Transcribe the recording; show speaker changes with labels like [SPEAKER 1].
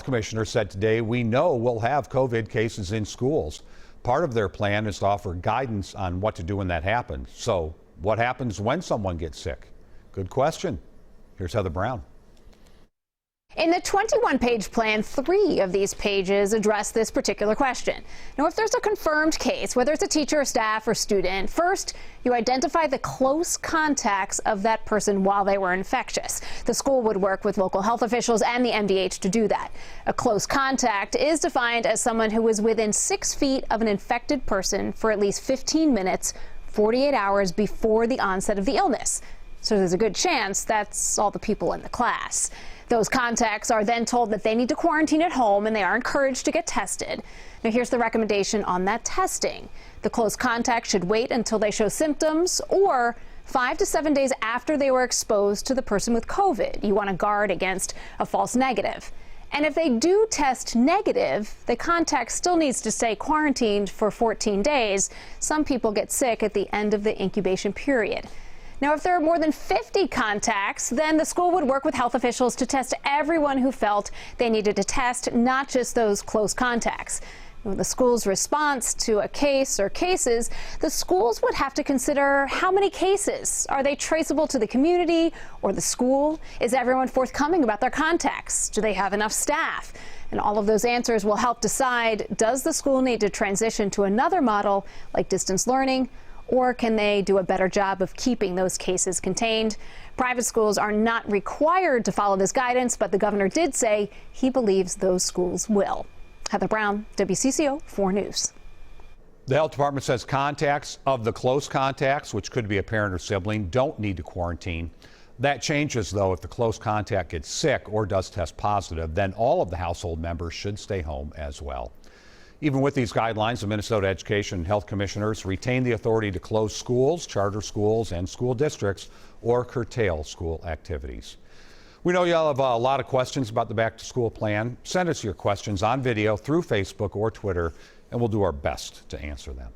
[SPEAKER 1] Commissioner said today, we know we'll have COVID cases in schools. Part of their plan is to offer guidance on what to do when that happens. So what happens when someone gets sick? Good question. Here's Heather Brown.
[SPEAKER 2] In the 21-page plan, 3 of these pages address this particular question. Now, if there's a confirmed case, whether it's a teacher, staff, or student, first, you identify the close contacts of that person while they were infectious. The school would work with local health officials and the MDH to do that. A close contact is defined as someone who was within 6 feet of an infected person for at least 15 minutes, 48 hours before the onset of the illness. So there's a good chance that's all the people in the class. Those contacts are then told that they need to quarantine at home and they are encouraged to get tested. Now, here's the recommendation on that testing. The close contact should wait until they show symptoms or 5 to 7 days after they were exposed to the person with COVID. You want to guard against a false negative. And if they do test negative, the contact still needs to stay quarantined for 14 days. Some people get sick at the end of the incubation period. Now, if there are more than 50 contacts, then the school would work with health officials to test everyone who felt they needed to test, not just those close contacts. With the school's response to a case or cases, the schools would have to consider how many cases. Are they traceable to the community or the school? Is everyone forthcoming about their contacts? Do they have enough staff? And all of those answers will help decide, does the school need to transition to another model like distance learning? Or can they do a better job of keeping those cases contained? Private schools are not required to follow this guidance, but the governor did say he believes those schools will. Heather Brown, WCCO 4 News.
[SPEAKER 1] The health department says contacts of the close contacts, which could be a parent or sibling, don't need to quarantine. That changes, though, if the close contact gets sick or does test positive, then all of the household members should stay home as well. Even with these guidelines, the Minnesota Education and Health Commissioners retain the authority to close schools, charter schools, and school districts or curtail school activities. We know you'll have a lot of questions about the back-to-school plan. Send us your questions on video through Facebook or Twitter, and we'll do our best to answer them.